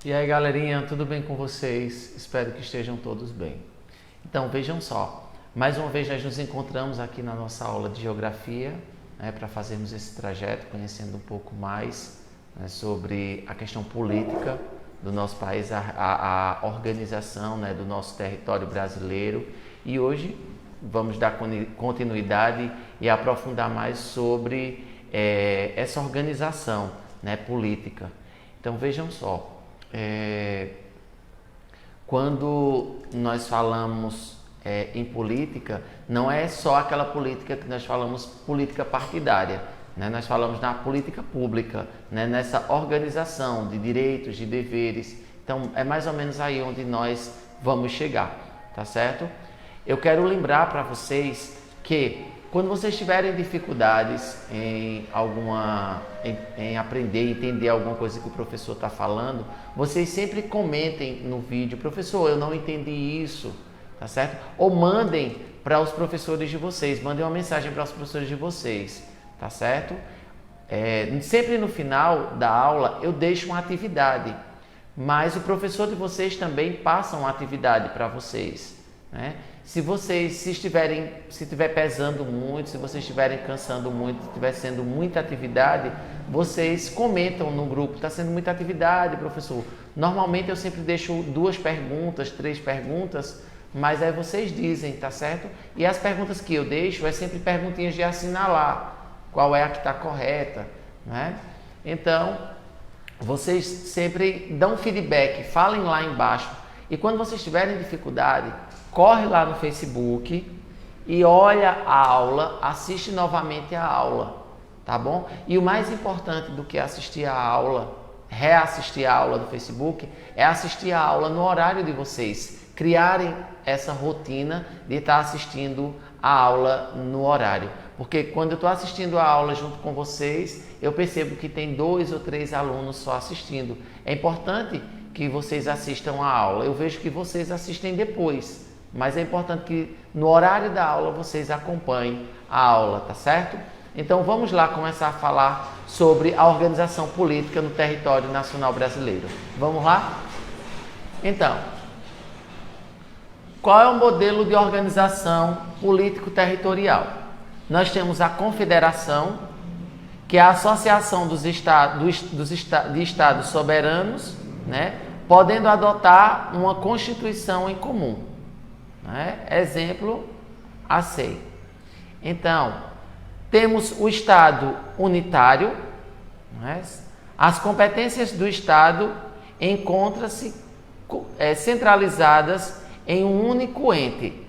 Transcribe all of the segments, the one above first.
E aí, galerinha, tudo bem com vocês? Espero que estejam todos bem. Então, vejam só, mais uma vez nós nos encontramos aqui na nossa aula de Geografia, para fazermos esse trajeto, conhecendo um pouco mais sobre a questão política do nosso país, a organização do nosso território brasileiro. E hoje vamos dar continuidade e aprofundar mais sobre essa organização política. Então, vejam só. Quando nós falamos em política, não é só aquela política que nós falamos política partidária, nós falamos na política pública, nessa organização de direitos, de deveres. Então é mais ou menos aí onde nós vamos chegar, tá certo? Eu quero lembrar para vocês que quando vocês tiverem dificuldades em aprender e entender alguma coisa que o professor está falando, vocês sempre comentem no vídeo: professor, eu não entendi isso, tá certo? Ou mandem para os professores de vocês, mandem uma mensagem para os professores de vocês, tá certo? Sempre no final da aula eu deixo uma atividade, mas o professor de vocês também passa uma atividade para vocês, Se estiver pesando muito, se vocês estiverem cansando muito, se estiver sendo muita atividade, vocês comentam no grupo: está sendo muita atividade, professor. Normalmente eu sempre deixo 2 perguntas, 3 perguntas, mas aí vocês dizem, tá certo? E as perguntas que eu deixo é sempre perguntinhas de assinalar qual é a que está correta, Então, vocês sempre dão feedback, falem lá embaixo. E quando vocês tiverem dificuldade, corre lá no Facebook e olha a aula, assiste novamente a aula, tá bom? E o mais importante do que assistir a aula, reassistir a aula do Facebook, é assistir a aula no horário de vocês, criarem essa rotina de estar assistindo a aula no horário. Porque quando eu estou assistindo a aula junto com vocês, eu percebo que tem 2 ou 3 alunos só assistindo. É importante que vocês assistam a aula. Eu vejo que vocês assistem depois, mas é importante que no horário da aula vocês acompanhem a aula, tá certo? Então vamos lá começar a falar sobre a organização política no território nacional brasileiro. Vamos lá? Então, qual é o modelo de organização político-territorial? Nós temos a Confederação, que é a associação de estados soberanos, podendo adotar uma Constituição em comum. Exemplo, a SEI. Então, temos o Estado unitário. As competências do Estado encontram-se centralizadas em um único ente,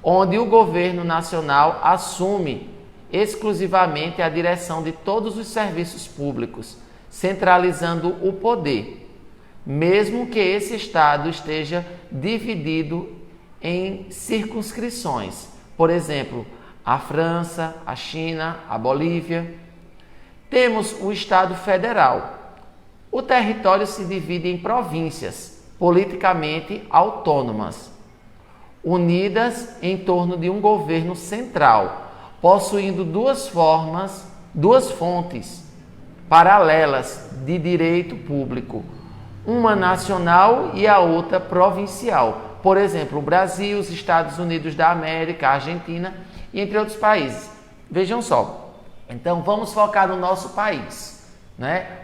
onde o governo nacional assume exclusivamente a direção de todos os serviços públicos, centralizando o poder, mesmo que esse Estado esteja dividido em circunscrições. Por exemplo, a França, a China, a Bolívia. Temos o Estado Federal. O território se divide em províncias politicamente autônomas, unidas em torno de um governo central, possuindo duas fontes paralelas de direito público, uma nacional e a outra provincial. Por exemplo, o Brasil, os Estados Unidos da América, a Argentina e entre outros países. Vejam só. Então, vamos focar no nosso país,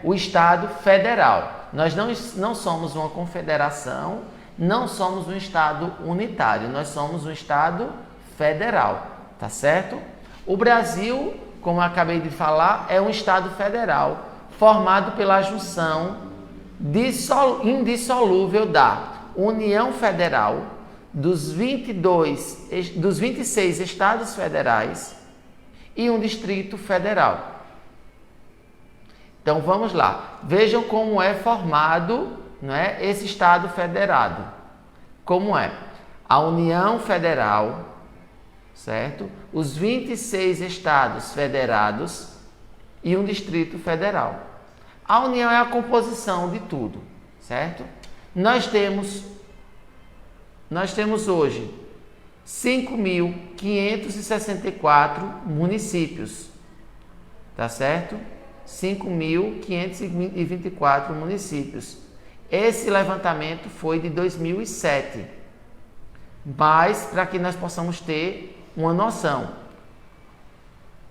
o Estado Federal. Nós não somos uma confederação, não somos um Estado unitário, nós somos um Estado federal, tá certo? O Brasil, como eu acabei de falar, é um Estado federal formado pela junção indissolúvel da União Federal, dos 26 Estados Federais e um Distrito Federal. Então vamos lá, vejam como é formado esse Estado federado. Como é? A União Federal, certo? Os 26 Estados Federados e um Distrito Federal. A União é a composição de tudo, certo? Nós temos hoje 5.564 municípios, tá certo? 5.524 municípios. Esse levantamento foi de 2007, mas para que nós possamos ter uma noção.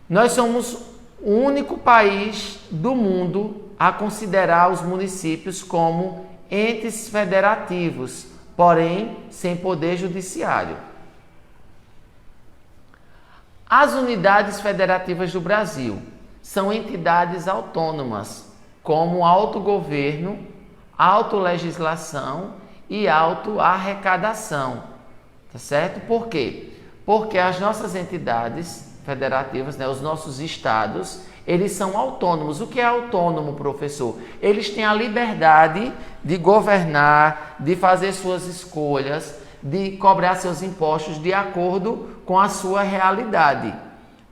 Nós somos o único país do mundo a considerar os municípios como entes federativos, porém sem poder judiciário. As unidades federativas do Brasil são entidades autônomas, como autogoverno, autolegislação e autoarrecadação, tá certo? Por quê? Porque as nossas entidades federativas, né, os nossos estados, eles são autônomos. O que é autônomo, professor? Eles têm a liberdade de governar, de fazer suas escolhas, de cobrar seus impostos de acordo com a sua realidade,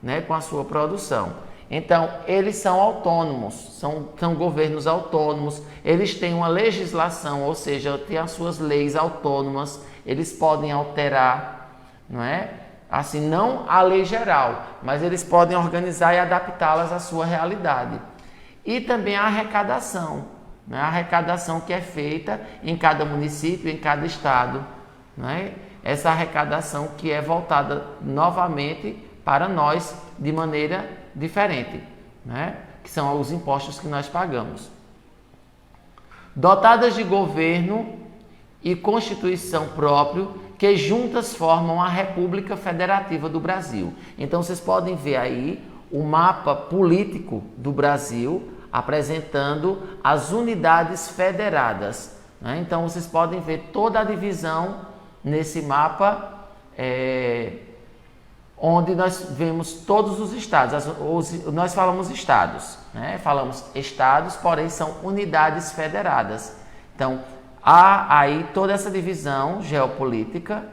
né, com a sua produção. Então, eles são autônomos, são governos autônomos, eles têm uma legislação, ou seja, têm as suas leis autônomas, eles podem alterar, não é? Assim, não a lei geral, mas eles podem organizar e adaptá-las à sua realidade. E também a arrecadação, né? A arrecadação que é feita em cada município, em cada estado, né? Essa arrecadação que é voltada novamente para nós de maneira diferente, né? Que são os impostos que nós pagamos. Dotadas de governo e constituição próprio, que juntas formam a República Federativa do Brasil. Então vocês podem ver aí o mapa político do Brasil apresentando as unidades federadas, né? Então vocês podem ver toda a divisão nesse mapa, onde nós vemos todos os estados. Nós falamos estados, né? Falamos estados, porém são unidades federadas. Então, há aí toda essa divisão geopolítica,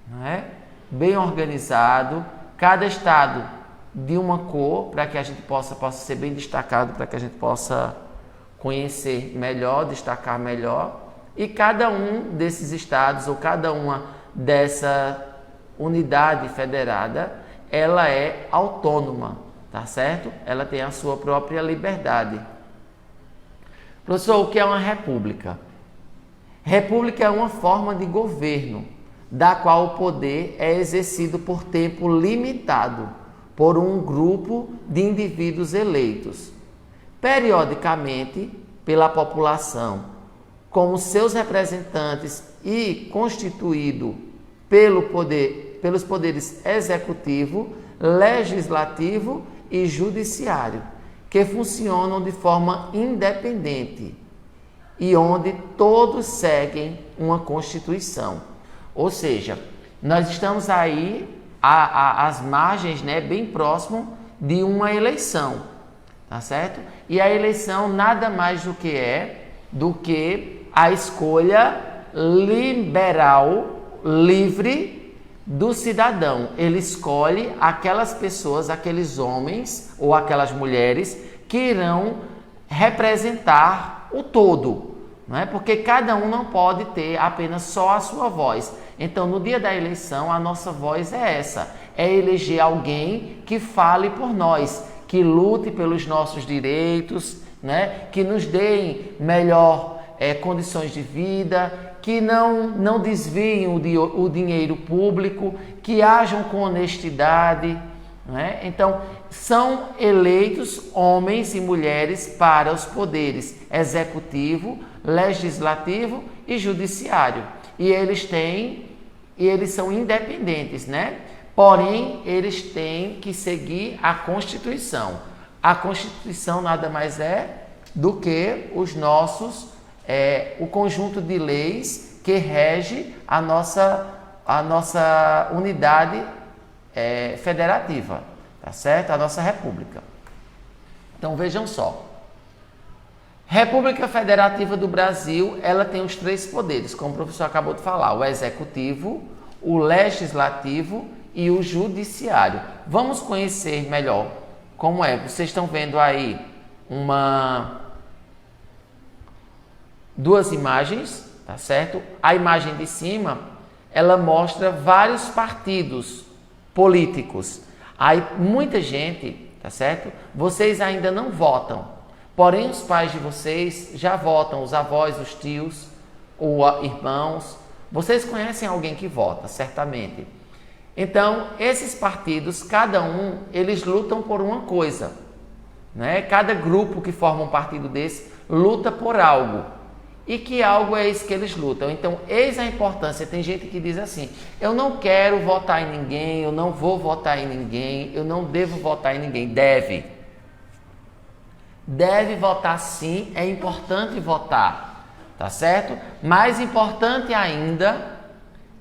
né? Bem organizado, cada estado de uma cor, para que a gente possa ser bem destacado, para que a gente possa conhecer melhor, destacar melhor. E cada um desses estados, ou cada uma dessa unidade federada, ela é autônoma, tá certo? Ela tem a sua própria liberdade. Professor, o que é uma república? República é uma forma de governo, da qual o poder é exercido por tempo limitado, por um grupo de indivíduos eleitos, periodicamente pela população, como seus representantes e constituído pelos poderes executivo, legislativo e judiciário, que funcionam de forma independente e onde todos seguem uma Constituição. Ou seja, nós estamos aí às margens, né, bem próximo de uma eleição, tá certo? E a eleição nada mais do que a escolha liberal, livre do cidadão. Ele escolhe aquelas pessoas, aqueles homens ou aquelas mulheres que irão representar o todo, não é? Porque cada um não pode ter apenas só a sua voz. Então, no dia da eleição, a nossa voz é essa: é eleger alguém que fale por nós, que lute pelos nossos direitos, né? Que nos deem melhor condições de vida, que não desviem o dinheiro público, que hajam com honestidade, né? Então, são eleitos homens e mulheres para os poderes executivo, legislativo e judiciário. E eles são independentes, né? Porém, eles têm que seguir a Constituição. A Constituição nada mais é do que o conjunto de leis que rege a nossa unidade federativa, tá certo? A nossa república. Então vejam só. República Federativa do Brasil, ela tem os 3 poderes, como o professor acabou de falar: o executivo, o legislativo e o judiciário. Vamos conhecer melhor como é. Vocês estão vendo aí duas imagens, tá certo? A imagem de cima, ela mostra vários partidos políticos. Aí muita gente, tá certo? Vocês ainda não votam, Porém, os pais de vocês já votam, os avós, os tios, ou irmãos. Vocês conhecem alguém que vota, certamente. Então, esses partidos, cada um, eles lutam por uma coisa, né? Cada grupo que forma um partido desse luta por algo. E que algo é isso que eles lutam. Então, eis a importância. Tem gente que diz assim: eu não quero votar em ninguém, eu não vou votar em ninguém, eu não devo votar em ninguém. Deve votar sim, é importante votar, tá certo? Mais importante ainda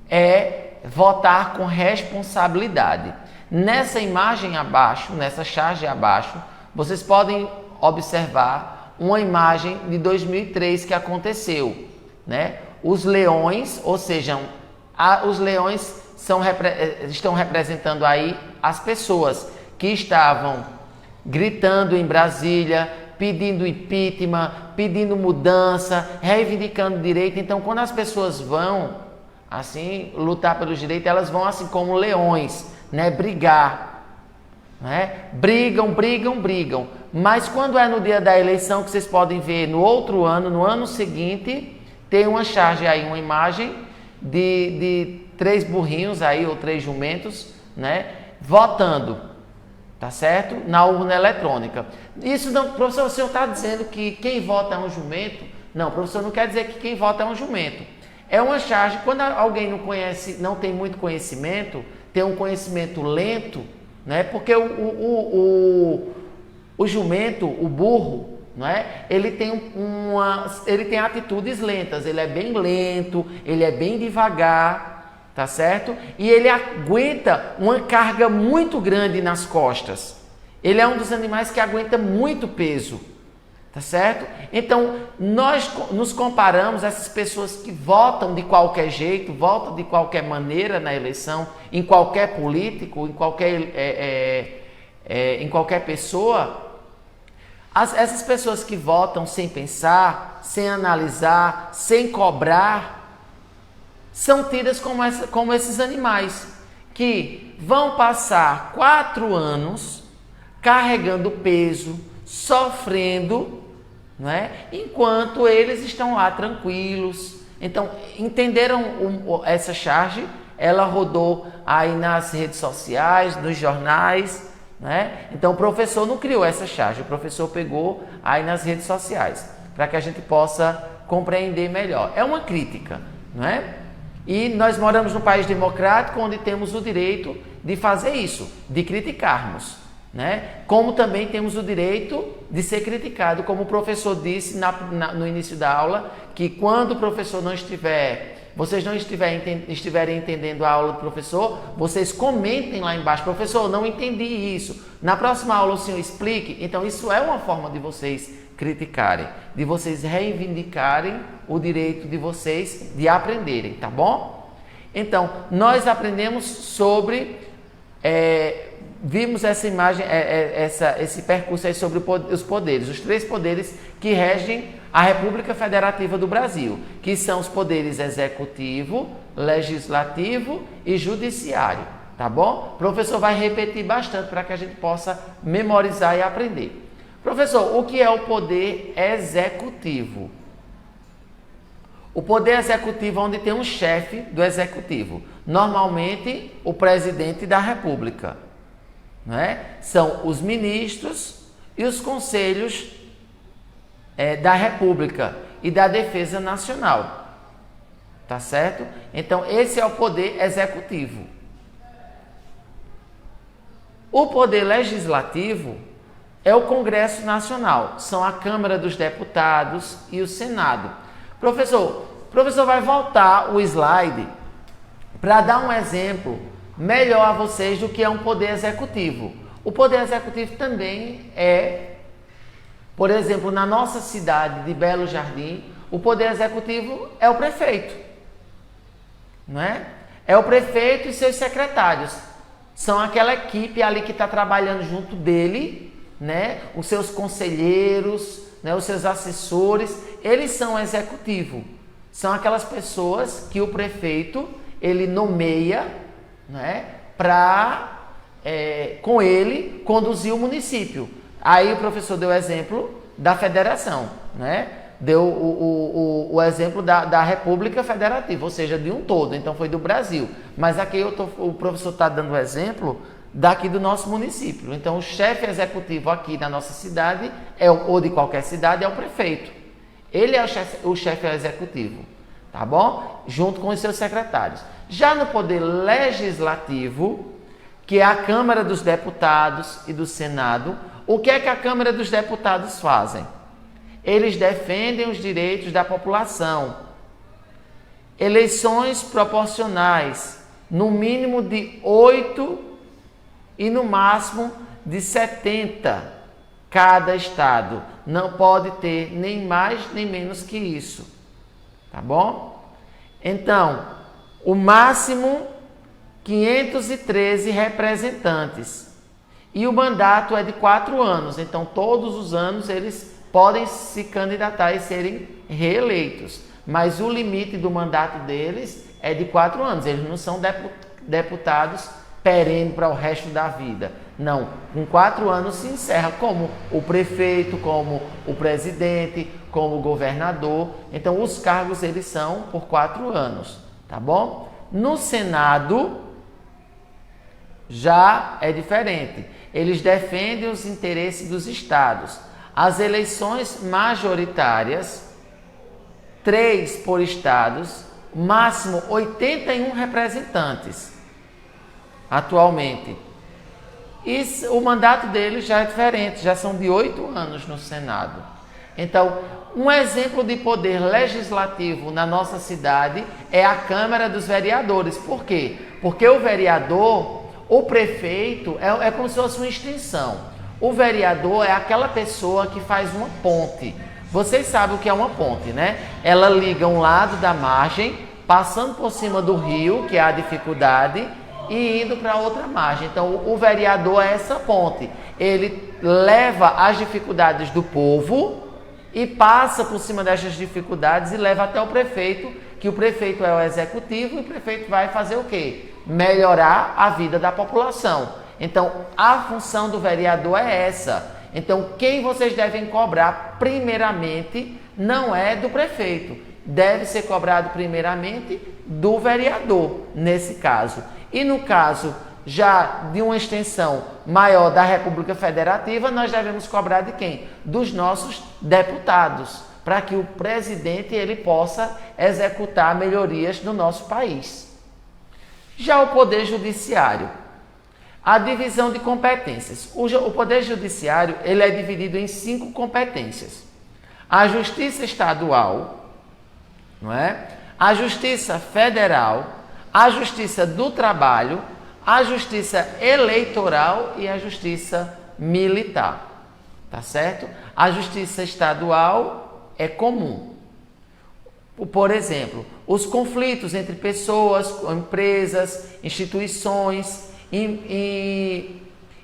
é votar com responsabilidade. Nessa imagem abaixo, nessa charge abaixo, vocês podem observar uma imagem de 2003 que aconteceu, né? Os leões, ou seja, os leões estão representando aí as pessoas que estavam gritando em Brasília, pedindo impeachment, pedindo mudança, reivindicando direito. Então, quando as pessoas vão assim lutar pelos direitos, elas vão assim como leões, né? Brigar. Né? Brigam. Mas quando é no dia da eleição, que vocês podem ver no outro ano, no ano seguinte, tem uma charge aí, uma imagem de 3 burrinhos aí, ou 3 jumentos, né? Votando, tá certo? Na urna eletrônica. Isso não, professor, o senhor está dizendo que quem vota é um jumento? Não, professor, não quer dizer que quem vota é um jumento. É uma charge, quando alguém não conhece, não tem muito conhecimento, tem um conhecimento lento, né? Porque o jumento, o burro, não é? Ele tem atitudes lentas, ele é bem lento, ele é bem devagar, tá certo? E ele aguenta uma carga muito grande nas costas. Ele é um dos animais que aguenta muito peso, tá certo? Então, nós nos comparamos a essas pessoas que votam de qualquer jeito, votam de qualquer maneira na eleição, em qualquer político, em qualquer pessoa. Essas pessoas que votam sem pensar, sem analisar, sem cobrar, são tidas como esses animais que vão passar 4 anos carregando peso, sofrendo, não é? Enquanto eles estão lá tranquilos. Então, entenderam essa charge? Ela rodou aí nas redes sociais, nos jornais, né? Então, o professor não criou essa charge, o professor pegou aí nas redes sociais, para que a gente possa compreender melhor. É uma crítica, não é? E nós moramos num país democrático onde temos o direito de fazer isso, de criticarmos, né? Como também temos o direito de ser criticado, como o professor disse no início da aula, que quando o professor não estiver, vocês não estiverem entendendo a aula do professor, vocês comentem lá embaixo: professor, não entendi isso, na próxima aula o senhor explique. Então isso é uma forma de vocês criticarem, de vocês reivindicarem o direito de vocês de aprenderem, tá bom? Então, nós aprendemos sobre... vimos essa imagem, esse percurso aí sobre os poderes, os 3 poderes que regem a República Federativa do Brasil, que são os poderes executivo, legislativo e judiciário, tá bom? O professor vai repetir bastante para que a gente possa memorizar e aprender. Professor, o que é o poder executivo? O poder executivo é onde tem um chefe do executivo, normalmente o presidente da República. Não é? São os ministros e os conselhos da República e da Defesa Nacional, tá certo? Então, esse é o poder executivo. O poder legislativo é o Congresso Nacional, são a Câmara dos Deputados e o Senado. Professor vai voltar o slide para dar um exemplo melhor a vocês do que é um poder executivo. O poder executivo também por exemplo, na nossa cidade de Belo Jardim, o poder executivo é o prefeito, não é? É o prefeito e seus secretários. São aquela equipe ali que está trabalhando junto dele, né? Os seus conselheiros, né? Os seus assessores, eles são o executivo. São aquelas pessoas que o prefeito, ele nomeia, né, para com ele conduzir o município. Aí o professor deu exemplo da federação, né? Deu o exemplo da República Federativa, ou seja, de um todo, então foi do Brasil. Mas aqui o professor está dando o exemplo daqui do nosso município. Então o chefe executivo aqui da nossa cidade, ou de qualquer cidade, é o prefeito. Ele é o chefe executivo, tá bom? Junto com os seus secretários. Já no poder legislativo, que é a Câmara dos Deputados e do Senado, o que é que a Câmara dos Deputados fazem? Eles defendem os direitos da população. Eleições proporcionais, no mínimo de 8 e no máximo de 70 cada estado. Não pode ter nem mais nem menos que isso. Tá bom? Então, o máximo 513 representantes. E o mandato é de 4 anos. Então, todos os anos eles podem se candidatar e serem reeleitos. Mas o limite do mandato deles é de 4 anos. Eles não são deputados perenes para o resto da vida. Não, com 4 anos se encerra, como o prefeito, como o presidente, como o governador. Então, os cargos eles são por 4 anos, tá bom? No Senado, já é diferente. Eles defendem os interesses dos estados. As eleições majoritárias, 3 por estados, máximo 81 representantes, atualmente. E o mandato deles já é diferente, já são de 8 anos no Senado. Então, um exemplo de poder legislativo na nossa cidade é a Câmara dos Vereadores. Por quê? Porque o vereador, o prefeito, é como se fosse uma extensão. O vereador é aquela pessoa que faz uma ponte. Vocês sabem o que é uma ponte, né? Ela liga um lado da margem, passando por cima do rio, que é a dificuldade, e indo para outra margem. Então, o vereador é essa ponte. Ele leva as dificuldades do povo e passa por cima dessas dificuldades e leva até o prefeito, que o prefeito é o executivo, e o prefeito vai fazer o quê? Melhorar a vida da população. Então, a função do vereador é essa. Então, quem vocês devem cobrar primeiramente não é do prefeito. Deve ser cobrado primeiramente do vereador, nesse caso. E no caso já de uma extensão maior da República Federativa, nós devemos cobrar de quem? Dos nossos deputados, para que o presidente ele possa executar melhorias no nosso país. Já o Poder Judiciário. A divisão de competências. O Poder Judiciário ele é dividido em 5 competências. A Justiça Estadual, não é? A Justiça Federal, a Justiça do Trabalho, a Justiça Eleitoral e a Justiça Militar. Tá certo? A Justiça Estadual é comum. Por exemplo, os conflitos entre pessoas, empresas, instituições,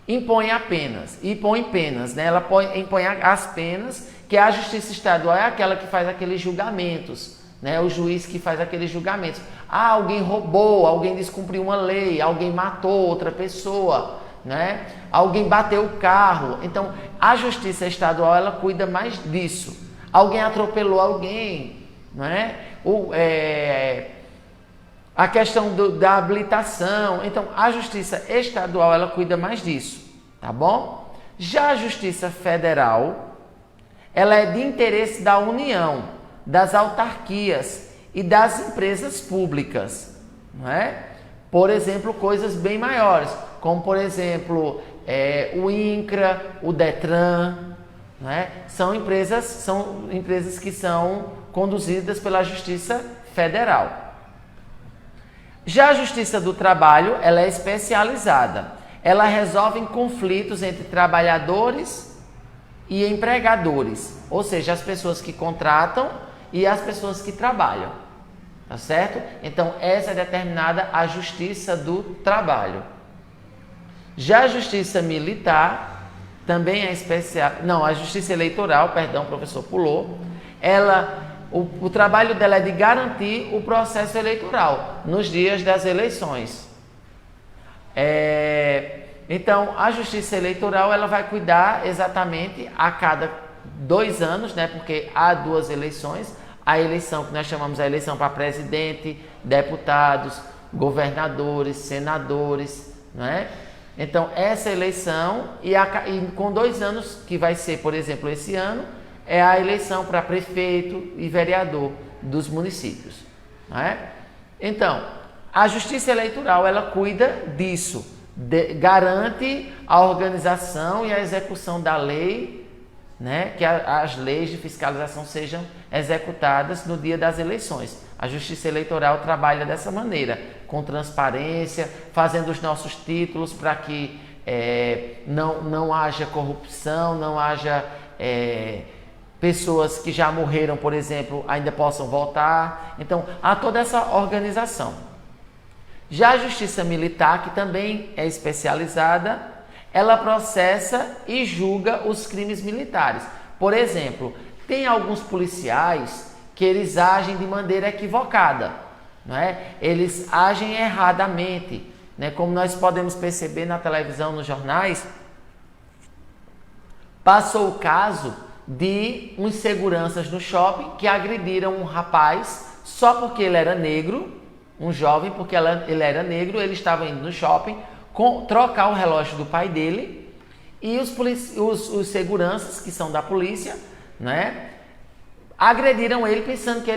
impõe penas, né? Ela impõe as penas, que a Justiça Estadual é aquela que faz aqueles julgamentos, né? O juiz que faz aqueles julgamentos. Ah, alguém roubou, alguém descumpriu uma lei, alguém matou outra pessoa, né? Alguém bateu o carro. Então, a Justiça Estadual ela cuida mais disso. Alguém atropelou alguém, né? A questão da habilitação. Então, a Justiça Estadual, ela cuida mais disso, tá bom? Já a Justiça Federal, ela é de interesse da União, das autarquias e das empresas públicas, não é? Por exemplo, coisas bem maiores, como, por exemplo, o INCRA, o DETRAN, não é? São empresas que são conduzidas pela Justiça Federal. Já a Justiça do Trabalho, ela é especializada. Ela resolve conflitos entre trabalhadores e empregadores, ou seja, as pessoas que contratam e as pessoas que trabalham, tá certo? Então, essa é determinada a Justiça do Trabalho. Já a Justiça Militar, também é especial... Não, a Justiça Eleitoral, perdão, o professor pulou. O trabalho dela é de garantir o processo eleitoral nos dias das eleições. Então, a Justiça Eleitoral ela vai cuidar exatamente a cada 2 anos, né? Porque há 2 eleições. A eleição que nós chamamos a eleição para presidente, deputados, governadores, senadores, não é? Então, essa eleição, e com 2 anos, que vai ser, por exemplo, esse ano, é a eleição para prefeito e vereador dos municípios, não é? Então, a Justiça Eleitoral, ela cuida disso, garante a organização e a execução da lei, né? Que as leis de fiscalização sejam executadas no dia das eleições. A Justiça Eleitoral trabalha dessa maneira, com transparência, fazendo os nossos títulos para que não haja corrupção, não haja pessoas que já morreram, por exemplo, ainda possam votar. Então, há toda essa organização. Já a Justiça Militar, que também é especializada, ela processa e julga os crimes militares. Por exemplo, tem alguns policiais que eles agem de maneira equivocada, não é? Eles agem erradamente, né? Como nós podemos perceber na televisão, nos jornais, passou o caso de uns seguranças no shopping que agrediram um rapaz só porque ele era negro, um jovem, porque ele era negro, ele estava indo no shopping trocar o relógio do pai dele, e os seguranças, que são da polícia, né, agrediram ele pensando que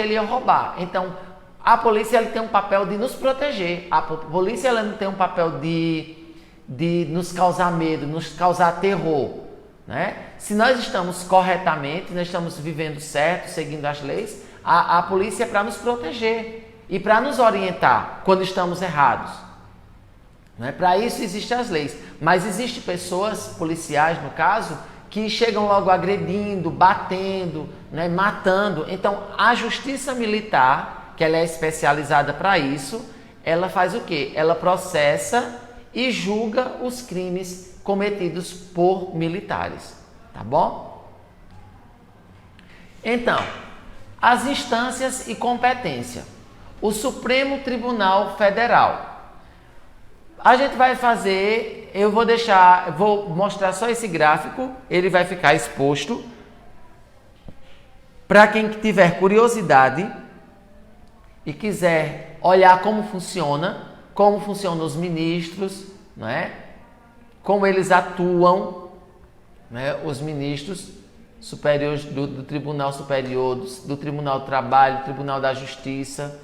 ele ia roubar. Então, a polícia ela tem um papel de nos proteger. A polícia ela não tem um papel de nos causar medo, nos causar terror, né? Se nós estamos corretamente, nós estamos vivendo certo, seguindo as leis, a polícia é para nos proteger e para nos orientar quando estamos errados. Né? Para isso existem as leis. Mas existem pessoas, policiais no caso, que chegam logo agredindo, batendo, né, matando. Então, a Justiça Militar, que ela é especializada para isso, ela faz o quê? Ela processa e julga os crimes cometidos por militares. Tá bom? Então, as instâncias e competência. O Supremo Tribunal Federal. A gente vai fazer, vou mostrar só esse gráfico, ele vai ficar exposto para quem tiver curiosidade e quiser olhar como funcionam os ministros, não é? Como eles atuam, né? Os ministros superiores do Tribunal Superior, do Tribunal do Trabalho, do Tribunal da Justiça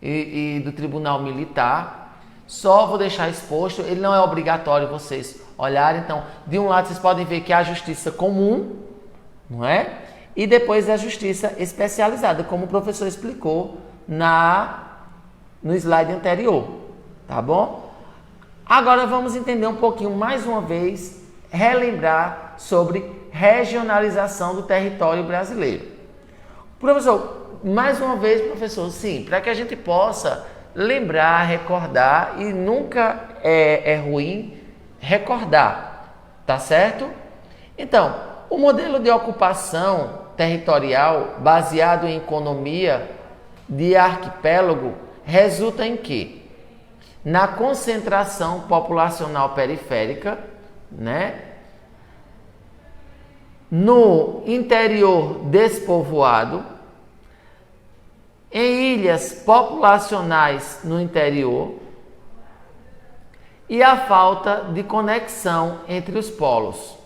e do Tribunal Militar. Só vou deixar exposto, ele não é obrigatório vocês olharem. Então, de um lado vocês podem ver que é a justiça comum, não é? E depois a justiça especializada, como o professor explicou no slide anterior, tá bom? Agora vamos entender um pouquinho, mais uma vez, relembrar sobre regionalização do território brasileiro. Professor, mais uma vez, professor, sim, para que a gente possa lembrar, recordar, e nunca é ruim recordar, tá certo? Então, o modelo de ocupação territorial baseado em economia de arquipélago resulta em quê? Na concentração populacional periférica, né? No interior despovoado, em ilhas populacionais no interior e a falta de conexão entre os polos.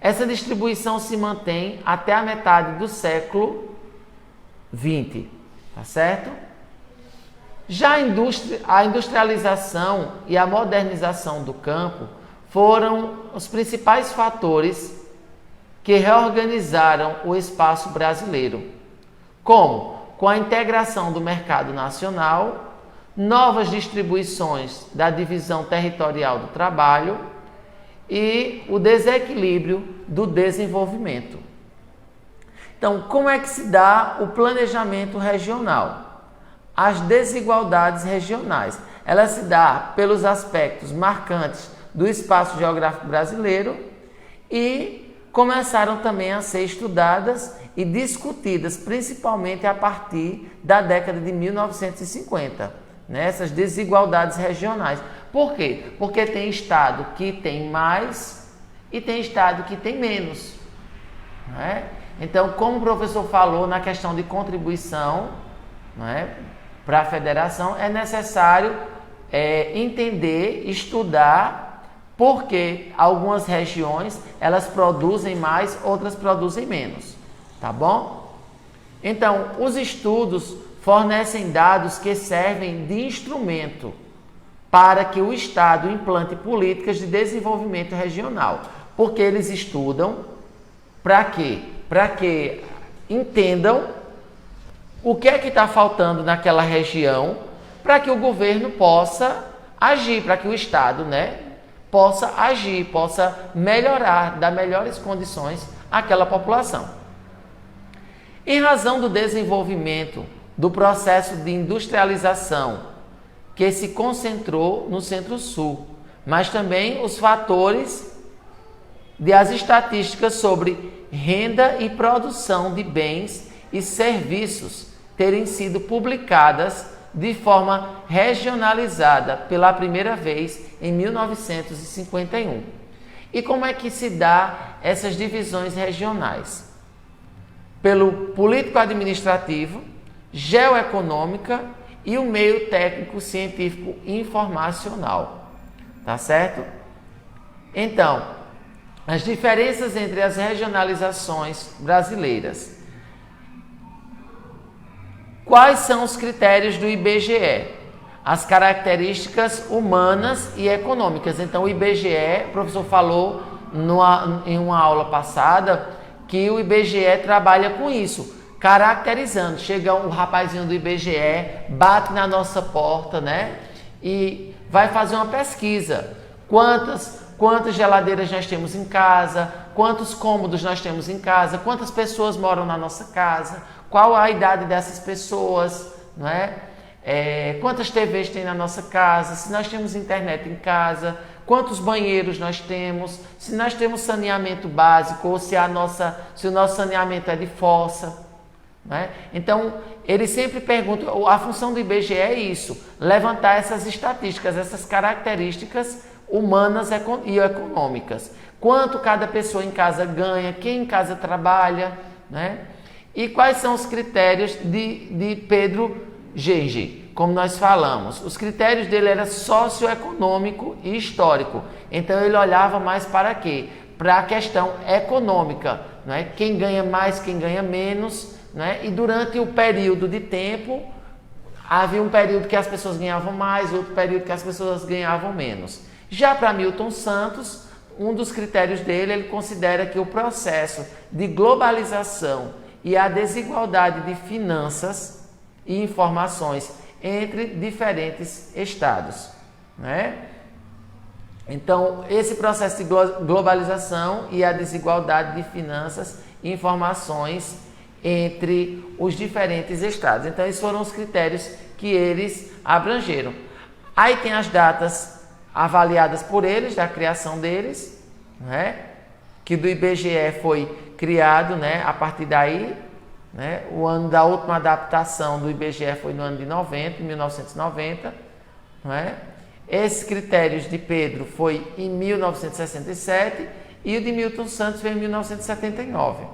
Essa distribuição se mantém até a metade do século XX, tá certo? Já a industrialização e a modernização do campo foram os principais fatores que reorganizaram o espaço brasileiro, como com a integração do mercado nacional, novas distribuições da divisão territorial do trabalho e o desequilíbrio do desenvolvimento. Então, como é que se dá o planejamento regional? As desigualdades regionais, ela se dá pelos aspectos marcantes do espaço geográfico brasileiro e começaram também a ser estudadas e discutidas, principalmente a partir da década de 1950, né? Essas desigualdades regionais. Por quê? Porque tem estado que tem mais e tem estado que tem menos. não é? Então, como o professor falou na questão de contribuição, não é, para a federação, é necessário entender, estudar, porque algumas regiões elas produzem mais, outras produzem menos, tá bom? Então, os estudos fornecem dados que servem de instrumento para que o Estado implante políticas de desenvolvimento regional, porque eles estudam para quê? Para que entendam o que é que está faltando naquela região, para que o governo possa agir, para que o Estado, né, possa agir, possa melhorar, dar melhores condições àquela população. Em razão do desenvolvimento do processo de industrialização que se concentrou no Centro-Sul, mas também os fatores das estatísticas sobre renda e produção de bens e serviços terem sido publicadas de forma regionalizada pela primeira vez em 1951. E como é que se dá essas divisões regionais? Pelo político-administrativo, geoeconômica e o meio técnico, científico e informacional. Tá certo? Então, as diferenças entre as regionalizações brasileiras. Quais são os critérios do IBGE? As características humanas e econômicas. Então, o IBGE, o professor falou em uma aula passada que o IBGE trabalha com isso, caracterizando. Chega um rapazinho do IBGE, bate na nossa porta, né? E vai fazer uma pesquisa. Quantas geladeiras nós temos em casa, quantos cômodos nós temos em casa, quantas pessoas moram na nossa casa, qual a idade dessas pessoas, não é? Quantas TVs tem na nossa casa, se nós temos internet em casa, quantos banheiros nós temos, se nós temos saneamento básico ou se o nosso saneamento é de fossa. Não é? Então, ele sempre pergunta, a função do IBGE é isso, levantar essas estatísticas, essas características humanas e econômicas. Quanto cada pessoa em casa ganha, quem em casa trabalha, né? E quais são os critérios de Pedro Gengel? Como nós falamos, os critérios dele eram socioeconômico e histórico. Então ele olhava mais para quê? Para a questão econômica, né? Quem ganha mais, quem ganha menos, né? E durante o período de tempo, havia um período que as pessoas ganhavam mais, outro período que as pessoas ganhavam menos. Já para Milton Santos, um dos critérios dele, ele considera que o processo de globalização e a desigualdade de finanças e informações entre diferentes estados, né? Então, esse processo de globalização e a desigualdade de finanças e informações entre os diferentes estados. Então, esses foram os critérios que eles abrangeram. Aí tem as datas avaliadas por eles, da criação deles, né? Que do IBGE foi criado, né? A partir daí, né? O ano da última adaptação do IBGE foi no ano de 1990, né? Esses critérios de Pedro foi em 1967 e o de Milton Santos foi em 1979.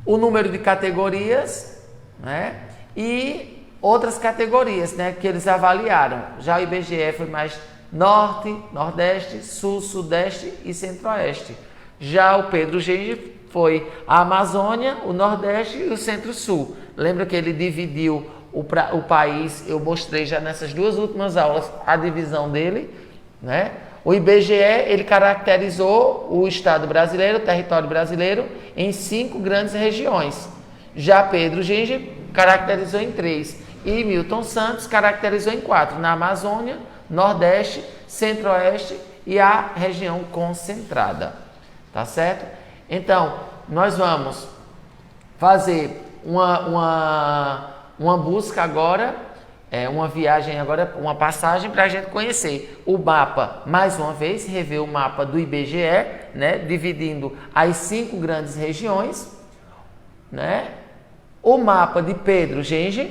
O número de categorias, né? E outras categorias, né, que eles avaliaram. Já o IBGE foi mais Norte, Nordeste, Sul, Sudeste e Centro-Oeste. Já o Pedro Gengel foi a Amazônia, o Nordeste e o Centro-Sul. Lembra que ele dividiu o país, eu mostrei já nessas duas últimas aulas a divisão dele, né? O IBGE, ele caracterizou o Estado brasileiro, o território brasileiro, em 5 grandes regiões. Já Pedro Gengel caracterizou em 3. E Milton Santos caracterizou em 4, na Amazônia, Nordeste, Centro-Oeste e a região concentrada. Tá certo? Então, nós vamos fazer uma busca agora, uma viagem agora, uma passagem para a gente conhecer o mapa, mais uma vez, rever o mapa do IBGE, né, dividindo as 5 grandes regiões, né? O mapa de Pedro Gengel,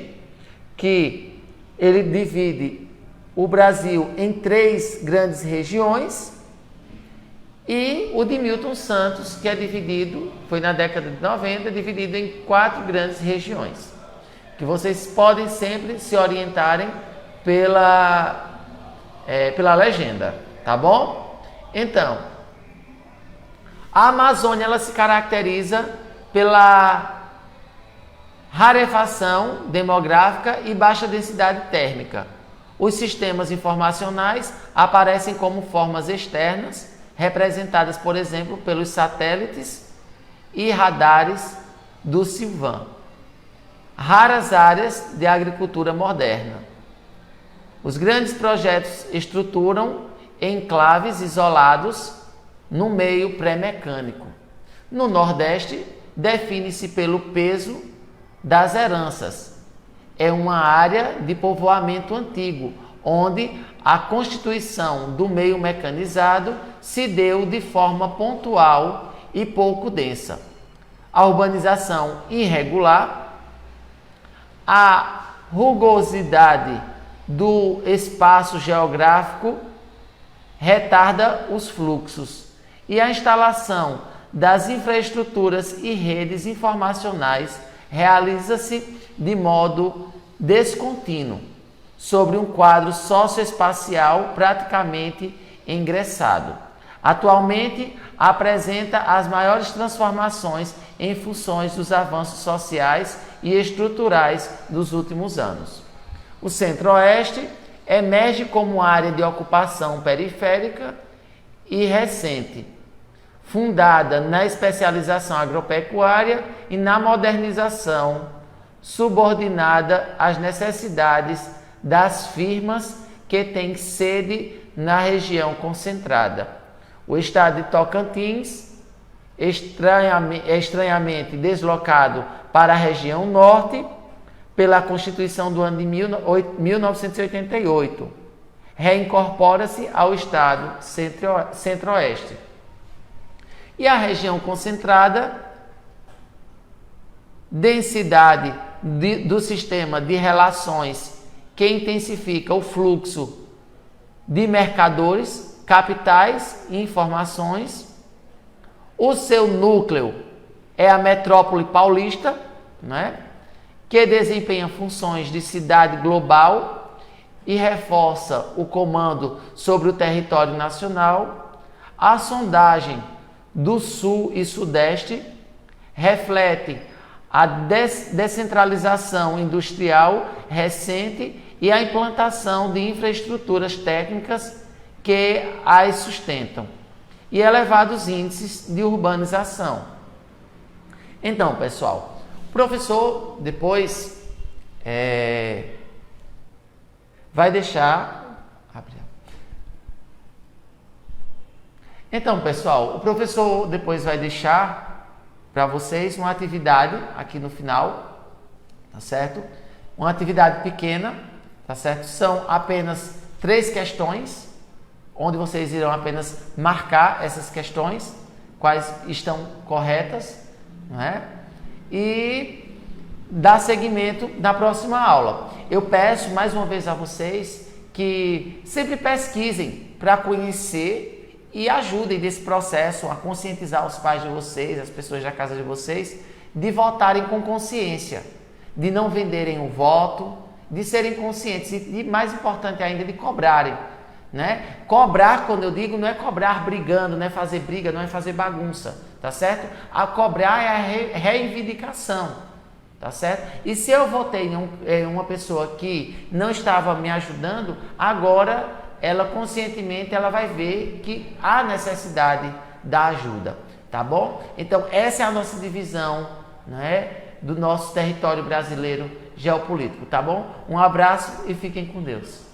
que ele divide o Brasil em 3 grandes regiões e o de Milton Santos, que é dividido, foi na década de 90, dividido em 4 grandes regiões, que vocês podem sempre se orientarem pela legenda, tá bom? Então, a Amazônia ela se caracteriza pela rarefação demográfica e baixa densidade térmica. Os sistemas informacionais aparecem como formas externas, representadas, por exemplo, pelos satélites e radares do Silvan. Raras áreas de agricultura moderna. Os grandes projetos estruturam enclaves isolados no meio pré-mecânico. No Nordeste, define-se pelo peso das heranças. É uma área de povoamento antigo, onde a constituição do meio mecanizado se deu de forma pontual e pouco densa. A urbanização irregular, a rugosidade do espaço geográfico retarda os fluxos e a instalação das infraestruturas e redes informacionais realiza-se de modo descontínuo, sobre um quadro socioespacial praticamente engressado. Atualmente, apresenta as maiores transformações em funções dos avanços sociais e estruturais dos últimos anos. O Centro-Oeste emerge como área de ocupação periférica e recente, fundada na especialização agropecuária e na modernização, subordinada às necessidades das firmas que têm sede na região concentrada. O estado de Tocantins, estranhamente deslocado para a região norte, pela Constituição do ano de 1988, reincorpora-se ao estado centro-oeste. E a região concentrada, densidade do sistema de relações que intensifica o fluxo de mercadores, capitais e informações. O seu núcleo é a metrópole paulista, né, que desempenha funções de cidade global e reforça o comando sobre o território nacional. A sondagem do Sul e Sudeste reflete a descentralização industrial recente e a implantação de infraestruturas técnicas que as sustentam e elevados índices de urbanização. Então, pessoal, o professor depois vai deixar... Então, pessoal, o professor depois vai deixar para vocês uma atividade aqui no final, tá certo? Uma atividade pequena, tá certo? São apenas 3 questões, onde vocês irão apenas marcar essas questões, quais estão corretas, né? E dar seguimento na próxima aula. Eu peço mais uma vez a vocês que sempre pesquisem para conhecer e ajudem nesse processo a conscientizar os pais de vocês, as pessoas da casa de vocês, de votarem com consciência, de não venderem o voto, de serem conscientes e, mais importante ainda, de cobrarem, né? Cobrar, quando eu digo, não é cobrar brigando, não é fazer briga, não é fazer bagunça, tá certo? A cobrar é a reivindicação, tá certo? E se eu votei em uma pessoa que não estava me ajudando, agora ela conscientemente ela vai ver que há necessidade da ajuda, tá bom? Então essa é a nossa divisão, né, do nosso território brasileiro geopolítico, tá bom? Um abraço e fiquem com Deus.